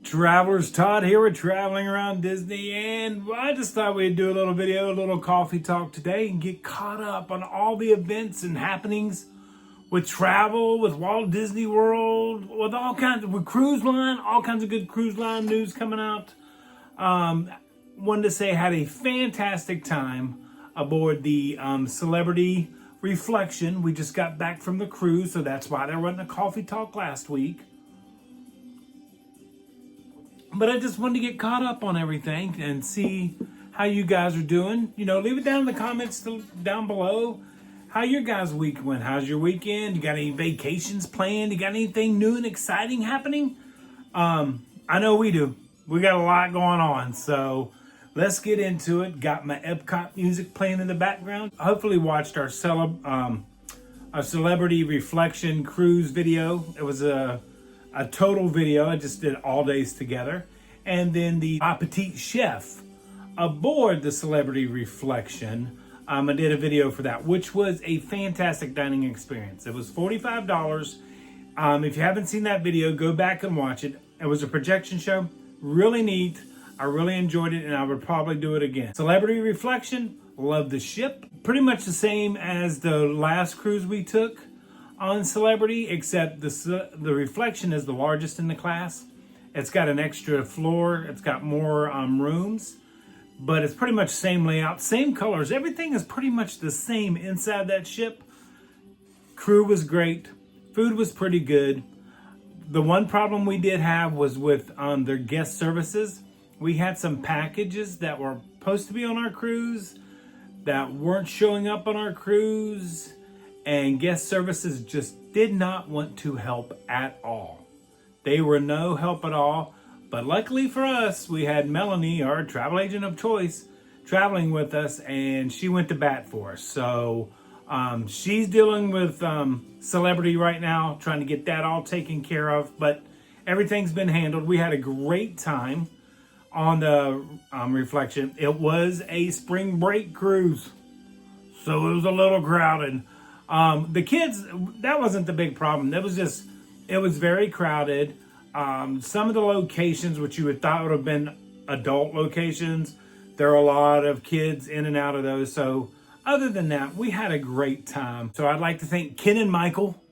Travelers Todd here with Traveling Around Disney, and I just thought we'd do a little video, a little coffee talk today and get caught up on all the events and happenings with travel, with Walt Disney World, with all kinds of, with cruise line, all kinds of good cruise line news coming out. Wanted to say I had a fantastic time aboard the Celebrity Reflection. We just got back from the cruise, so that's why there wasn't a coffee talk last week. But I just wanted to get caught up on everything and see how you guys are doing. You know, leave it down in the comments down below how your guys' week went. How's your weekend? You got any vacations planned? You got anything new and exciting happening? I know we do. We got a lot going on. So let's get into it. Got my Epcot music playing in the background. Hopefully watched our Celebrity Reflection cruise video. It was a total video. I just did all days together. And then the Petite Chef aboard the Celebrity Reflection. I did a video for that, which was a fantastic dining experience. It was $45. If you haven't seen that video, go back and watch it. It was a projection show. Really neat. I really enjoyed it, and I would probably do it again. Celebrity Reflection, love the ship. Pretty much the same as the last cruise we took on Celebrity, except the Reflection is the largest in the class. It's got an extra floor. It's got more rooms, but it's pretty much same layout, same colors. Everything is pretty much the same inside that ship. Crew was great. Food was pretty good. The one problem we did have was with their guest services. We had some packages that were supposed to be on our cruise that weren't showing up on our cruise. And guest services just did not want to help at all. They were no help at all. But luckily for us, we had Melanie, our travel agent of choice, traveling with us, and she went to bat for us. So she's dealing with Celebrity right now, trying to get that all taken care of. But everything's been handled. We had a great time on the Reflection. It was a spring break cruise, so it was a little crowded. The kids, that wasn't the big problem. It was very crowded. Some of the locations, which you would thought would have been adult locations, there are a lot of kids in and out of those. So other than that, we had a great time. So I'd like to thank Ken and Michael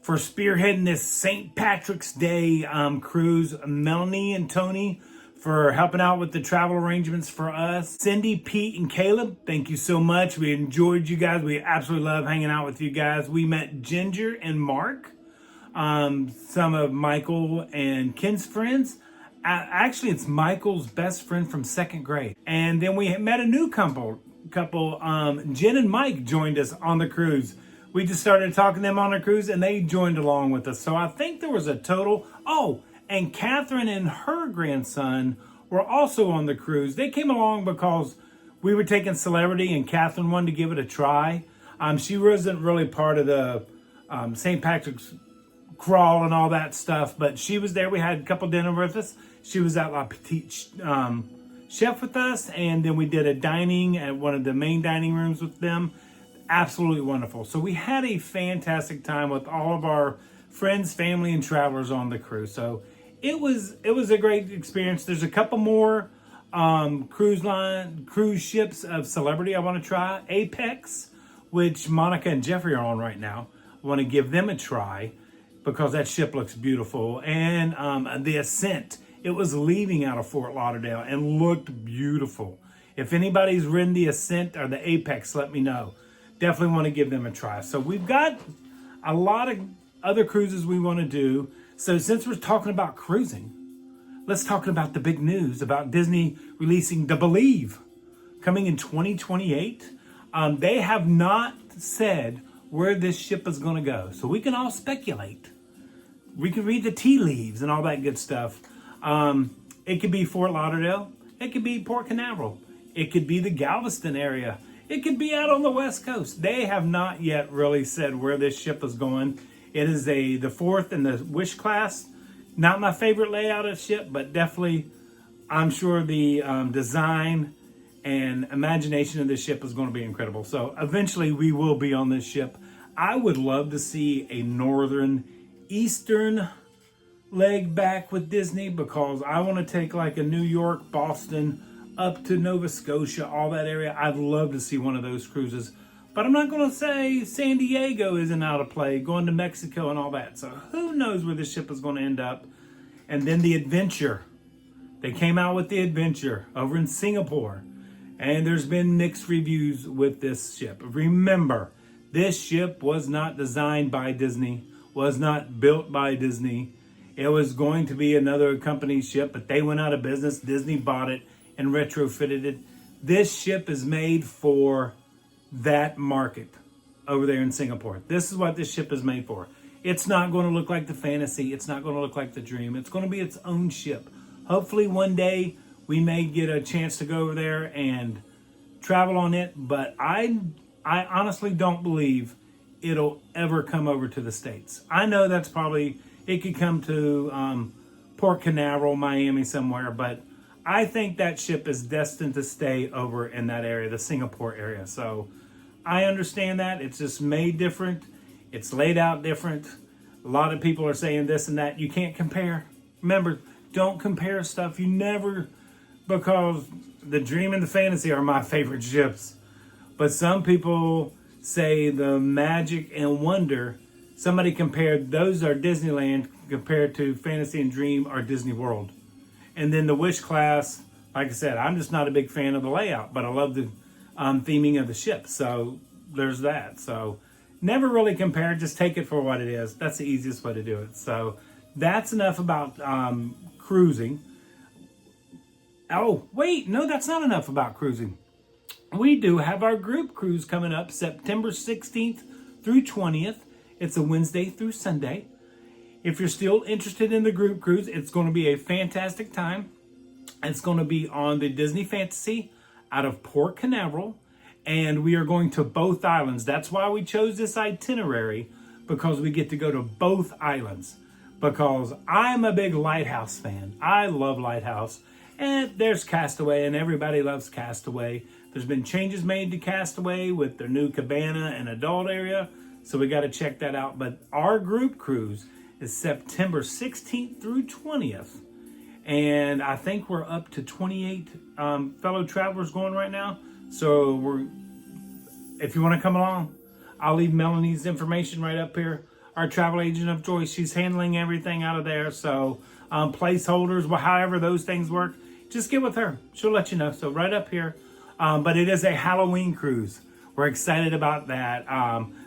for spearheading this St. Patrick's Day cruise. Melanie and Tony for helping out with the travel arrangements for us. Cindy, Pete, and Caleb, thank you so much. We enjoyed you guys. We absolutely love hanging out with you guys. We met Ginger and Mark, some of Michael and Ken's friends. Actually, it's Michael's best friend from second grade. And then we met a new couple. Jen and Mike joined us on the cruise. We just started talking to them on the cruise, and they joined along with us. So I think there was a total, and Catherine and her grandson were also on the cruise. They came along because we were taking Celebrity and Catherine wanted to give it a try. She wasn't really part of the St. Patrick's crawl and all that stuff, but she was there. We had a couple dinner with us. She was at La Petite Chef with us, and then we did a dining at one of the main dining rooms with them. Absolutely wonderful. So we had a fantastic time with all of our friends, family, and travelers on the cruise. So it was a great experience. There's a couple more cruise ships of Celebrity I want to try. Apex, which Monica and Jeffrey are on right now. I want to give them a try because that ship looks beautiful. And the Ascent, it was leaving out of Fort Lauderdale and looked beautiful. If anybody's ridden the Ascent or the Apex, let me know. Definitely want to give them a try. So we've got a lot of other cruises we want to do. So since we're talking about cruising, let's talk about the big news about Disney releasing The Believe coming in 2028. They have not said where this ship is going to go. So we can all speculate. We can read the tea leaves and all that good stuff. It could be Fort Lauderdale. It could be Port Canaveral. It could be the Galveston area. It could be out on the West Coast. They have not yet really said where this ship is going. It is the fourth in the Wish class. Not my favorite layout of ship, but definitely I'm sure the design and imagination of this ship is going to be incredible. So eventually we will be on this ship. I would love to see a northern, eastern leg back with Disney because I want to take like a New York, Boston, up to Nova Scotia, all that area. I'd love to see one of those cruises. But I'm not going to say San Diego isn't out of play, going to Mexico and all that. So who knows where this ship is going to end up. And then the Adventure. They came out with the Adventure over in Singapore. And there's been mixed reviews with this ship. Remember, this ship was not designed by Disney, was not built by Disney. It was going to be another company's ship, but they went out of business. Disney bought it and retrofitted it. This ship is made for that market over there in Singapore. This is what this ship is made for. It's not going to look like the Fantasy. It's not going to look like the Dream. It's going to be its own ship. Hopefully one day we may get a chance to go over there and travel on it, but I honestly don't believe it'll ever come over to the States. I know that's probably, it could come to Port Canaveral, Miami somewhere, but I think that ship is destined to stay over in that area, the Singapore area. So I understand that. It's just made different. It's laid out different. A lot of people are saying this and that. You can't compare. Remember, don't compare stuff. You never, because the Dream and the Fantasy are my favorite ships. But some people say the Magic and Wonder, somebody compared, those are Disneyland compared to Fantasy and Dream are Disney World. And then the Wish class, like I said, I'm just not a big fan of the layout, but I love the theming of the ship. So there's that. So never really compare, just take it for what it is. That's the easiest way to do it. So that's enough about cruising. Oh, wait, no, that's not enough about cruising. We do have our group cruise coming up September 16th through 20th. It's a Wednesday through Sunday. If you're still interested in the group cruise, it's going to be a fantastic time. It's going to be on the Disney Fantasy out of Port Canaveral, and we are going to both islands. That's why we chose this itinerary, because we get to go to both islands. Because I'm a big Lighthouse fan. I love Lighthouse. And there's Castaway, and everybody loves Castaway. There's been changes made to Castaway with their new cabana and adult area, so we got to check that out. But our group cruise is September 16th through 20th. And I think we're up to 28 fellow travelers going right now. So if you want to come along, I'll leave Melanie's information right up here. Our travel agent of choice, she's handling everything out of there. So placeholders, however those things work, just get with her. She'll let you know. So right up here. But it is a Halloween cruise. We're excited about that.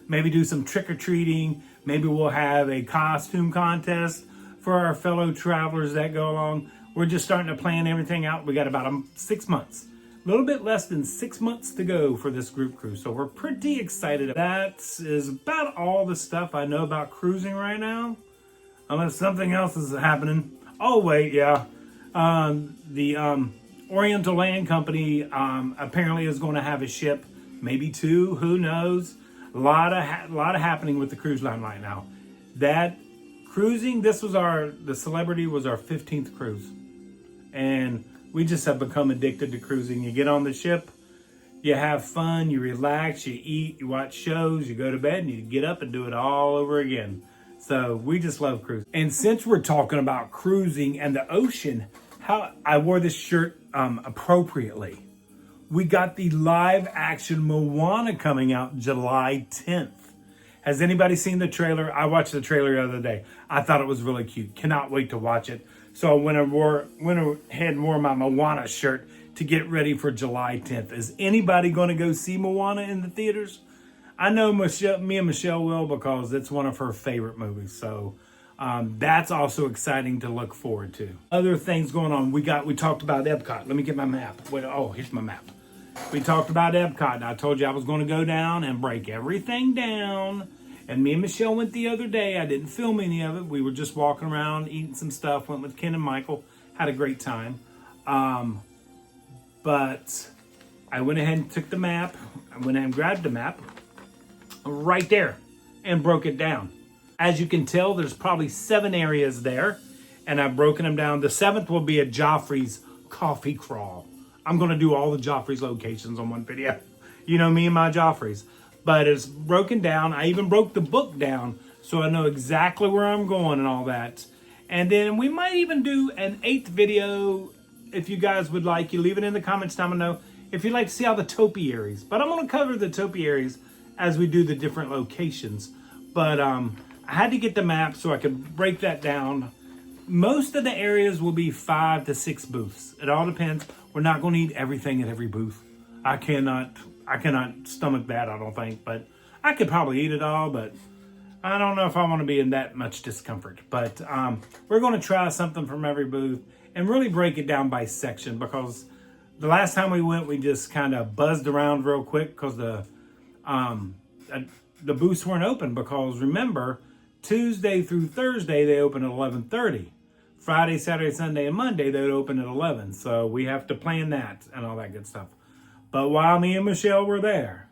Maybe do some trick-or-treating. Maybe we'll have a costume contest for our fellow travelers that go along. We're just starting to plan everything out. We got about 6 months. A little bit less than 6 months to go for this group cruise. So we're pretty excited. That is about all the stuff I know about cruising right now. Unless something else is happening. Oh, wait, yeah. The Oriental Land Company apparently is going to have a ship. Maybe two, who knows? A lot of happening with the cruise line right now. That cruising, the Celebrity was our 15th cruise. And we just have become addicted to cruising. You get on the ship, you have fun, you relax, you eat, you watch shows, you go to bed, and you get up and do it all over again. So we just love cruising. And since we're talking about cruising and the ocean, how I wore this shirt appropriately. We got the live action Moana coming out July 10th. Has anybody seen the trailer? I watched the trailer the other day. I thought it was really cute. Cannot wait to watch it. So I went ahead and wore my Moana shirt to get ready for July 10th. Is anybody going to go see Moana in the theaters? I know me and Michelle will, because it's one of her favorite movies. So that's also exciting to look forward to. Other things going on. We talked about Epcot. Let me get my map. Wait, oh, here's my map. We talked about Epcot, and I told you I was going to go down and break everything down. And me and Michelle went the other day. I didn't film any of it. We were just walking around, eating some stuff. Went with Ken and Michael. Had a great time. But I went ahead and took the map. I went ahead and grabbed the map right there and broke it down. As you can tell, there's probably 7 areas there, and I've broken them down. The 7th will be at Joffrey's Coffee Crawl. I'm going to do all the Joffrey's locations on one video. You know me and my Joffrey's. But it's broken down. I even broke the book down so I know exactly where I'm going and all that. And then we might even do an 8th video if you guys would like. You leave it in the comments down below if you'd like to see all the topiaries. But I'm going to cover the topiaries as we do the different locations. But I had to get the map so I could break that down. Most of the areas will be 5 to 6 booths. It all depends. We're not going to eat everything at every booth. I cannot stomach that, I don't think. But I could probably eat it all, but I don't know if I want to be in that much discomfort. But we're going to try something from every booth and really break it down by section, because the last time we went, we just kind of buzzed around real quick because the booths weren't open. Because remember, Tuesday through Thursday, they open at 11:30. Friday, Saturday, Sunday, and Monday, they would open at 11. So we have to plan that and all that good stuff. But while me and Michelle were there,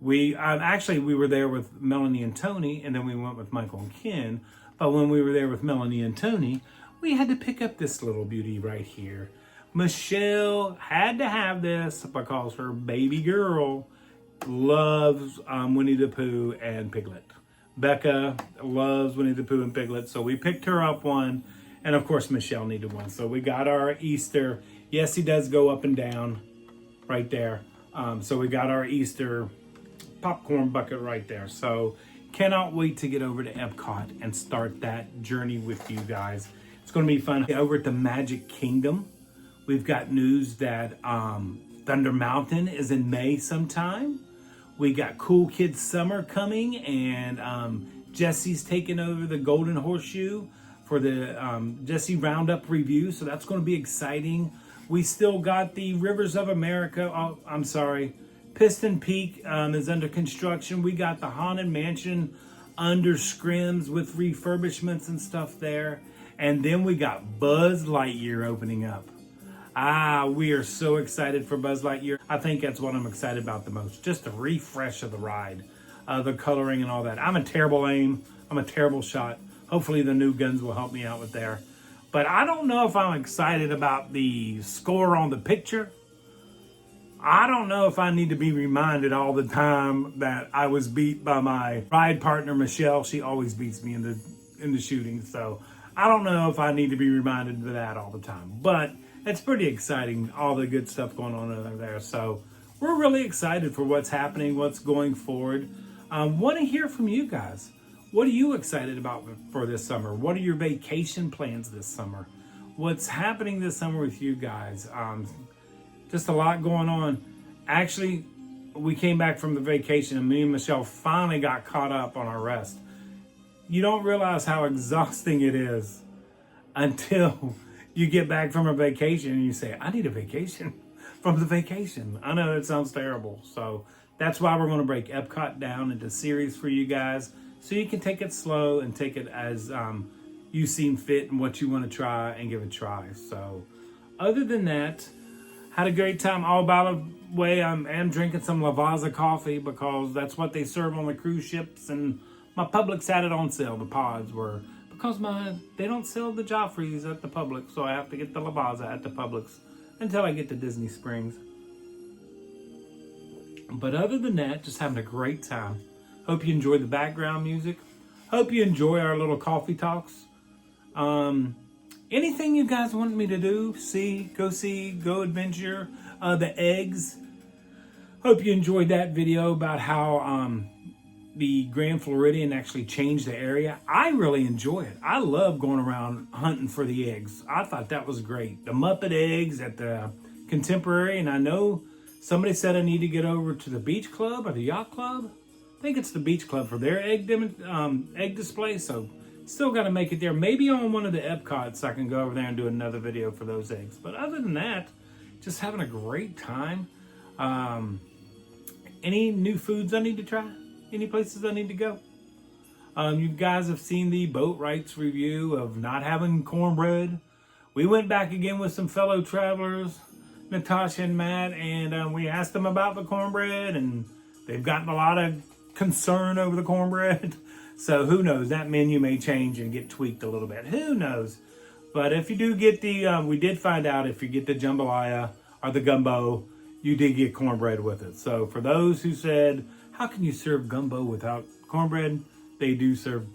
we were there with Melanie and Tony, and then we went with Michael and Ken. But when we were there with Melanie and Tony, we had to pick up this little beauty right here. Michelle had to have this because her baby girl loves Winnie the Pooh and Piglet. Becca loves Winnie the Pooh and Piglet, so we picked her up one. And of course, Michelle needed one. So we got our Easter. Yes, he does go up and down right there. So we got our Easter popcorn bucket right there. So cannot wait to get over to Epcot and start that journey with you guys. It's going to be fun. Over at the Magic Kingdom, we've got news that Thunder Mountain is in May sometime. We got Cool Kids Summer coming, and Jesse's taking over the Golden Horseshoe for the Jesse Roundup review. So that's going to be exciting. We still got the Rivers of America. Piston Peak is under construction. We got the Haunted Mansion under scrims with refurbishments and stuff there. And then we got Buzz Lightyear opening up. We are so excited for Buzz Lightyear. I think that's what I'm excited about the most. Just a refresh of the ride, the coloring and all that. I'm a terrible aim. I'm a terrible shot. Hopefully the new guns will help me out with there. But I don't know if I'm excited about the score on the picture. I don't know if I need to be reminded all the time that I was beat by my ride partner, Michelle. She always beats me in the shooting. So I don't know if I need to be reminded of that all the time. But it's pretty exciting, all the good stuff going on over there. So we're really excited for what's happening, what's going forward. Want to hear from you guys. What are you excited about for this summer? What are your vacation plans this summer? What's happening this summer with you guys? Just a lot going on. Actually, we came back from the vacation and me and Michelle finally got caught up on our rest. You don't realize how exhausting it is until you get back from a vacation and you say, I need a vacation from the vacation. I know it sounds terrible. So that's why we're going to break Epcot down into series for you guys, so you can take it slow and take it as you seem fit and what you want to try and give it a try. So other than that, had a great time. Oh, by the way, I am drinking some Lavazza coffee because that's what they serve on the cruise ships, and my Publix had it on sale. The pods were, because they don't sell the Joffreys at the Publix, so I have to get the Lavazza at the Publix until I get to Disney Springs. But other than that, just having a great time. Hope you enjoy the background music. Hope you enjoy our little coffee talks. Anything you guys want me to do, go adventure, the eggs. Hope you enjoyed that video about how the Grand Floridian actually changed the area. I really enjoy it. I love going around hunting for the eggs. I thought that was great. The Muppet eggs at the Contemporary, and I know somebody said I need to get over to the Beach Club or the Yacht Club. I think it's the Beach Club for their egg display, so still got to make it there. Maybe on one of the Epcots I can go over there and do another video for those eggs. But other than that, just having a great time. Any new foods I need to try? Any places I need to go? You guys have seen the boat rights review of not having cornbread. We went back again with some fellow travelers, Natasha and Matt, and we asked them about the cornbread, and they've gotten a lot of concern over the cornbread. So who knows, that menu may change and get tweaked a little bit. Who knows? But if you do get we did find out if you get the jambalaya or the gumbo, you did get cornbread with it. So for those who said, how can you serve gumbo without cornbread? They do serve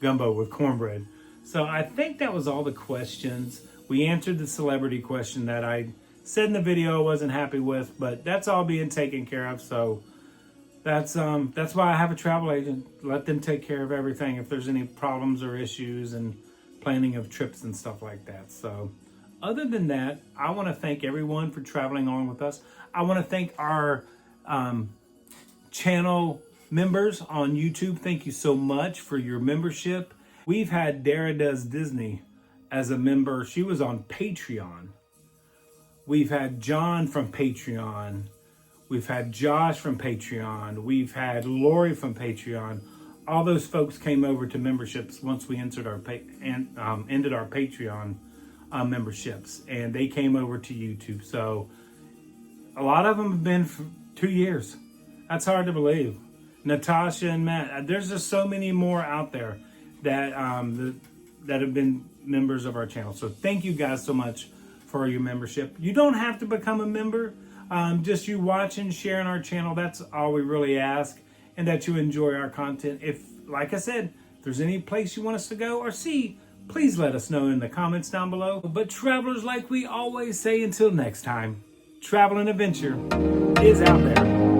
gumbo with cornbread. So I think that was all the questions. We answered the celebrity question that I said in the video I wasn't happy with, but that's all being taken care of. So that's why I have a travel agent. Let them take care of everything if there's any problems or issues and planning of trips and stuff like that. So other than that, I want to thank everyone for traveling on with us. I want to thank our channel members on YouTube. Thank you so much for your membership. We've had Dara Does Disney as a member. She was on Patreon. We've had John from Patreon. We've had Josh from Patreon. We've had Lori from Patreon. All those folks came over to memberships once we ended our Patreon memberships, and they came over to YouTube. So a lot of them have been for 2 years. That's hard to believe. Natasha and Matt. There's just so many more out there that that have been members of our channel. So thank you guys so much for your membership. You don't have to become a member. Just you watching, sharing our channel. That's all we really ask, and that you enjoy our content. If, like I said, if there's any place you want us to go or see, please let us know in the comments down below. But travelers, like we always say, until next time, travel and adventure is out there.